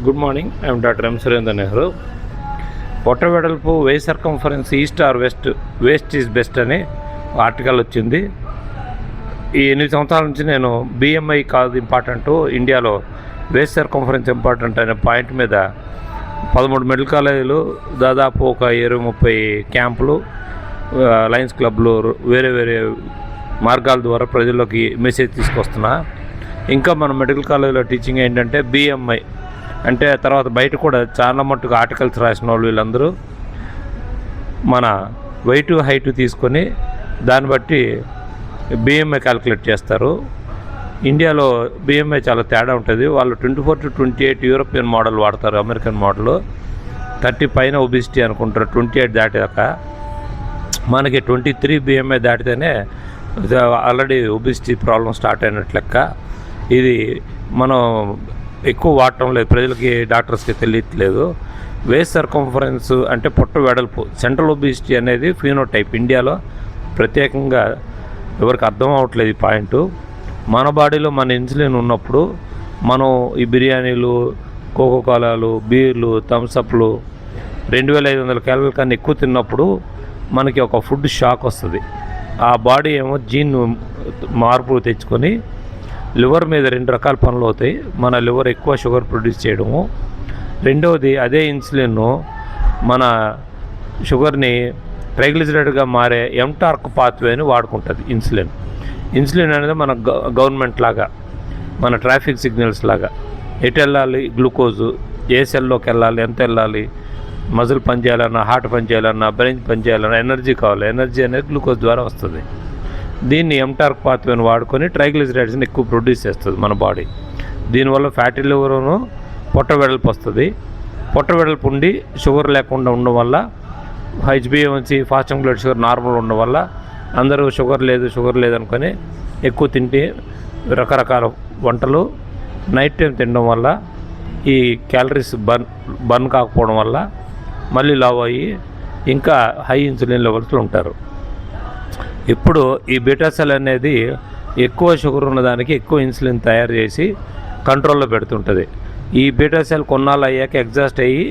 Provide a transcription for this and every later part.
Good morning. I'm doctor M Surendra Nehru. పొట్ట వెడల్పు waist circumference east are waste is best అని article వచ్చింది. ఈ 8 సంవత్సరాల నుంచి నేను బిఎంఐ కాదు ఇంపార్టెంట్, ఇండియాలో వేస్ట్ సర్కంఫరెన్స్ ఇంపార్టెంట్ అనే పాయింట్ మీద 13 మెడికల్ కాలేజీలు, దాదాపు ఒక 20-30 క్యాంపులు, లయన్స్ క్లబ్లు, వేరే వేరే మార్గాల ద్వారా ప్రజల్లోకి మెసేజ్ తీసుకొస్తున్నా. ఇంకా మన మెడికల్ కాలేజీలో టీచింగ్ ఏంటంటే బిఎంఐ అంటే తర్వాత బయట కూడా చాలా మట్టుకు ఆర్టికల్స్ రాసిన వాళ్ళు వీళ్ళందరూ మన వెయిట్ హైట్ తీసుకొని దాన్ని బట్టి బిఎంఐ క్యాలిక్యులేట్ చేస్తారు. ఇండియాలో బిఎంఐ చాలా తేడా ఉంటుంది. వాళ్ళు 24 to 28 యూరోపియన్ మోడల్ వాడతారు, అమెరికన్ మోడల్. 30 పైన ఒబిసిటీ అనుకుంటారు. 28 దాటాక మనకి 23 బిఎంఐ దాటితేనే ఆల్రెడీ ఒబిసిటీ ప్రాబ్లం స్టార్ట్ అయినట్లు లెక్క. ఇది మనం ఎక్కువ వాడటం లేదు, ప్రజలకి డాక్టర్స్కి తెలియట్లేదు. వేస్ట్ సర్కంఫరెన్స్ అంటే పొట్ట వెడల్పు, సెంట్రల్ ఒబిసిటీ అనేది ఫినోటైప్. ఇండియాలో ప్రత్యేకంగా ఎవరికి అర్థం అవ్వట్లేదు ఈ పాయింట్. మన బాడీలో మన ఇన్సులిన్ ఉన్నప్పుడు మనం ఈ బిర్యానీలు, కోకోకోలాలు, బీర్లు, థమ్సప్లు 2500 క్యాలరీల కన్నా ఎక్కువ తిన్నప్పుడు మనకి ఒక ఫుడ్ షాక్ వస్తుంది. ఆ బాడీ ఏమో జీన్ మార్పులు తెచ్చుకొని లివర్ మీద 2 రకాల పనులు అవుతాయి. మన లివర్ ఎక్కువ షుగర్ ప్రొడ్యూస్ చేయడము, రెండవది అదే ఇన్సులిన్ మన షుగర్ని ట్రైగ్లిజరైడ్గా మారే ఎంటార్క్ పాత్వే అని వాడుకుంటుంది. ఇన్సులిన్ అనేది మన గవర్నమెంట్ లాగా, మన ట్రాఫిక్ సిగ్నల్స్ లాగా, ఎటు వెళ్ళాలి, గ్లూకోజు ఏ సెల్లోకి వెళ్ళాలి, ఎంత వెళ్ళాలి, మజిల్ పని చేయాలన్నా, హార్ట్ పని చేయాలన్నా, బ్రెయిన్ పని చేయాలన్నా ఎనర్జీ కావాలి. ఎనర్జీ అనేది గ్లూకోజ్ ద్వారా వస్తుంది. దీన్ని ఎంటార్క్ పాత్వేని వాడుకొని ట్రైగ్లిజరైడ్స్ని ఎక్కువ ప్రొడ్యూస్ చేస్తుంది మన బాడీ. దీనివల్ల ఫ్యాటీ లివర్ను పొట్ట వెడల్పు వస్తుంది. పొట్ట వెడల్పు ఉండి షుగర్ లేకుండా ఉండడం వల్ల, హెచ్బిఏవన్సీ ఫాస్టింగ్ బ్లడ్ షుగర్ నార్మల్ ఉండడం వల్ల అందరూ షుగర్ లేదు అనుకొని ఎక్కువ తింటే రకరకాల వంటలు నైట్ టైం తినడం వల్ల ఈ క్యాలరీస్ బర్న్ కాకపోవడం వల్ల మళ్ళీ లావ్ అయ్యి ఇంకా హై ఇన్సులిన్ లెవెల్స్లో ఉంటారు. ఇప్పుడు ఈ బీటా సెల్ అనేది ఎక్కువ షుగర్ ఉన్నదానికి ఎక్కువ ఇన్సులిన్ తయారు చేసి కంట్రోల్లో పెడుతుంటుంది. ఈ బీటా సెల్ కొన్నాళ్ళు అయ్యాక ఎగ్జాస్ట్ అయ్యి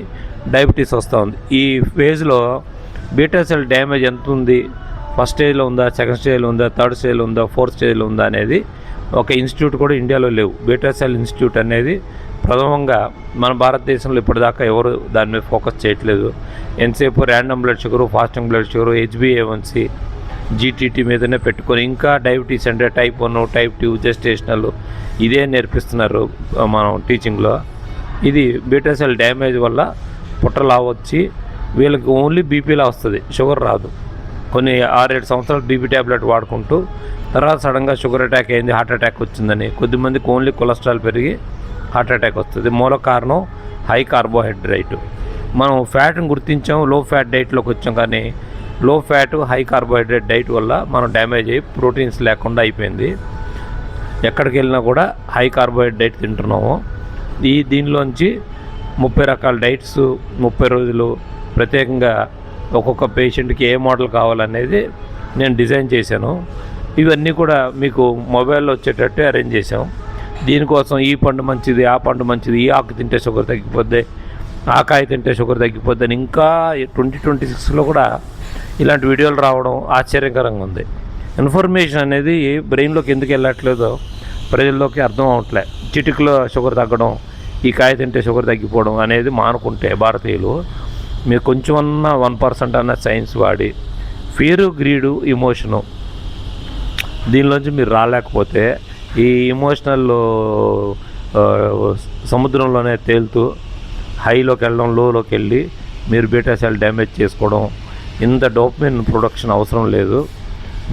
డయాబెటీస్ వస్తూ ఉంది. ఈ ఫేజ్లో బీటా సెల్ డ్యామేజ్ ఎంత ఉంది, ఫస్ట్ స్టేజ్లో ఉందా, సెకండ్ స్టేజ్లో ఉందా, థర్డ్ స్టేజ్లో ఉందా, ఫోర్త్ స్టేజ్లో ఉందా అనేది ఒక ఇన్స్టిట్యూట్ కూడా ఇండియాలో లేవు. బీటా సెల్ ఇన్స్టిట్యూట్ అనేది ప్రథమంగా మన భారతదేశంలో ఇప్పటిదాకా ఎవరు దాని మీద ఫోకస్ చేయట్లేదు. ఎంతసేపు random blood sugar, fasting blood sugar, H B A one C, GTT మీదనే పెట్టుకొని ఇంకా డయాబెటీస్ అంటే టైప్ 1, టైప్ 2, జెస్టేషనల్ ఇదే నేర్పిస్తున్నారు మనం టీచింగ్లో. ఇది బీటా సెల్ డ్యామేజ్ వల్ల పుట్టలా వచ్చి వీళ్ళకి ఓన్లీ బీపీలా వస్తుంది, షుగర్ రాదు. కొన్ని 6-7 సంవత్సరాలు బీపీ ట్యాబ్లెట్ వాడుకుంటూ తర్వాత సడన్గా షుగర్ అటాక్ అయింది, హార్ట్ అటాక్ వచ్చిందని. కొద్దిమందికి ఓన్లీ కొలెస్ట్రాల్ పెరిగి హార్ట్ అటాక్ వస్తుంది. మూల కారణం హై కార్బోహైడ్రేట్. మనం ఫ్యాట్ని గుర్తించాం, లో ఫ్యాట్ డైట్లోకి వచ్చాం, కానీ లో ఫ్యాట్ హై కార్బోహైడ్రేట్ డైట్ వల్ల మనం డ్యామేజ్ అయ్యి ప్రోటీన్స్ లేకుండా అయిపోయింది. ఎక్కడికి వెళ్ళినా కూడా హై కార్బోహైడ్రేట్ డైట్ తింటున్నాము. దీనిలోంచి 30 రకాల డైట్స్ 30 రోజులు ప్రత్యేకంగా ఒక్కొక్క పేషెంట్కి ఏ మోడల్ కావాలనేది నేను డిజైన్ చేశాను. ఇవన్నీ కూడా మీకు మొబైల్లో వచ్చేటట్టు అరేంజ్ చేసాం. దీనికోసం ఈ పండు మంచిది, ఆ పండు మంచిది, ఈ ఆకు తింటే షుగర్ తగ్గిపోద్ది, ఆ కాయ తింటే షుగర్ తగ్గిపోద్ది అని ఇంకా 2026లో కూడా ఇలాంటి వీడియోలు రావడం ఆశ్చర్యకరంగా ఉంది. ఇన్ఫర్మేషన్ అనేది బ్రెయిన్లోకి ఎందుకు వెళ్ళట్లేదో ప్రజల్లోకి అర్థం అవ్వట్లే. చిటికలో షుగర్ తగ్గడం, ఈ కాయ తింటే షుగర్ తగ్గిపోవడం అనేది మానుకుంటే భారతీయులు మీరు కొంచెం అన్నా 1% అన్న సైన్స్ వాడి ఫియరు, గ్రీడు, ఇమోషను దీనిలోంచి మీరు రాలేకపోతే ఈ ఇమోషనల్ సముద్రంలోనే తేలుతూ హైలోకి వెళ్ళడం, లోలోకి వెళ్ళి మీరు బీటా సెల్ డ్యామేజ్ చేసుకోవడం. ఇంత డోపమిన్ ప్రొడక్షన్ అవసరం లేదు.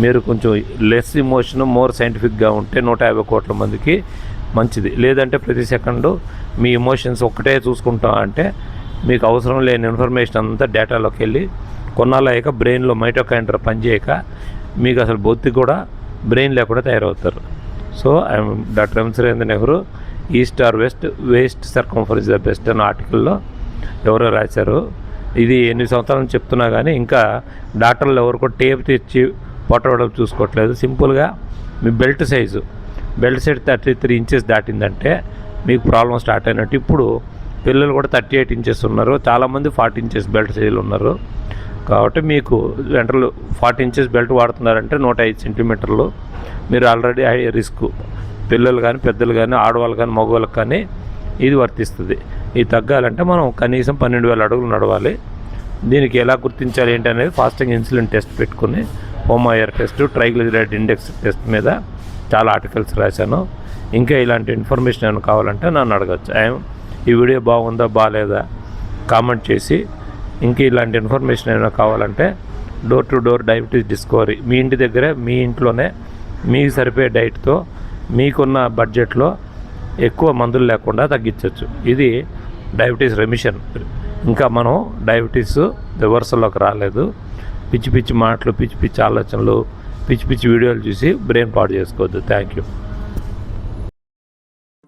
మీరు కొంచెం లెస్ ఇమోషన్, మోర్ సైంటిఫిక్గా ఉంటే 150 కోట్ల మందికి మంచిది. లేదంటే ప్రతి సెకండు మీ ఇమోషన్స్ ఒక్కటే చూసుకుంటాం అంటే మీకు అవసరం లేని ఇన్ఫర్మేషన్ అంతా డేటాలోకి వెళ్ళి కొన్నాళ్ళు అయ్యాక బ్రెయిన్లో మైటోకాండ్రియా పనిచేయక మీకు అసలు బొత్తి కూడా బ్రెయిన్ లేకుండా తయారవుతారు. So I'm doctor M Surendra Nehru. East are waist circumference the best అన్న ఆర్టికల్లో ఎవరో రాశారు. ఇది 8 సంవత్సరాల నుంచి చెప్తున్నా కానీ ఇంకా డాక్టర్లు ఎవరు కూడా టేప్ తెచ్చి పొట్ట వెడల్పు చూసుకోవట్లేదు. సింపుల్గా మీ బెల్ట్ సైజు 33 ఇంచెస్ దాటిందంటే మీకు ప్రాబ్లం స్టార్ట్ అయినట్టు. ఇప్పుడు పిల్లలు కూడా 38 ఇంచెస్ ఉన్నారు, చాలామంది 40 ఇంచెస్ బెల్ట్ సైజులు ఉన్నారు. కాబట్టి మీకు జనరల్ 40 ఇంచెస్ బెల్ట్ వాడుతున్నారంటే 105 సెంటీమీటర్లు. మీరు ఆల్రెడీ హై రిస్క్, పిల్లలు కానీ పెద్దలు కానీ ఆడవాళ్ళు కానీ మగవాళ్ళకి కానీ ఇది వర్తిస్తుంది. ఇది తగ్గాలంటే మనం కనీసం 12,000 అడుగులు నడవాలి. దీనికి ఎలా గుర్తించాలి ఏంటి అనేది ఫాస్టింగ్ ఇన్సులిన్ టెస్ట్ పెట్టుకుని, హోమోయర్ టెస్ట్, ట్రైగ్లిజరైడ్ ఇండెక్స్ టెస్ట్ మీద చాలా ఆర్టికల్స్ రాశాను. ఇంకా ఇలాంటి ఇన్ఫర్మేషన్ ఏమైనా కావాలంటే నన్ను అడగచ్చు. ఈ వీడియో బాగుందా బాగాలేదా కామెంట్ చేసి, ఇంకా ఇలాంటి ఇన్ఫర్మేషన్ ఏమైనా కావాలంటే door to door diabetes discovery మీ ఇంటి దగ్గరే, మీ ఇంట్లోనే మీకు సరిపోయే డైట్తో మీకున్న బడ్జెట్లో ఎక్కువ మందులు లేకుండా తగ్గించవచ్చు. ఇది డయాబెటీస్ రెమిషన్. ఇంకా మనం డయాబెటీస్ రివర్సల్లోకి రాలేదు. పిచ్చి పిచ్చి మాటలు, పిచ్చి పిచ్చి ఆలోచనలు, పిచ్చి పిచ్చి వీడియోలు చూసి బ్రెయిన్ పాడు చేసుకోవద్దు. Thank you.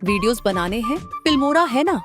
वीडियोस बनाने हैं, फिल्मोरा है ना।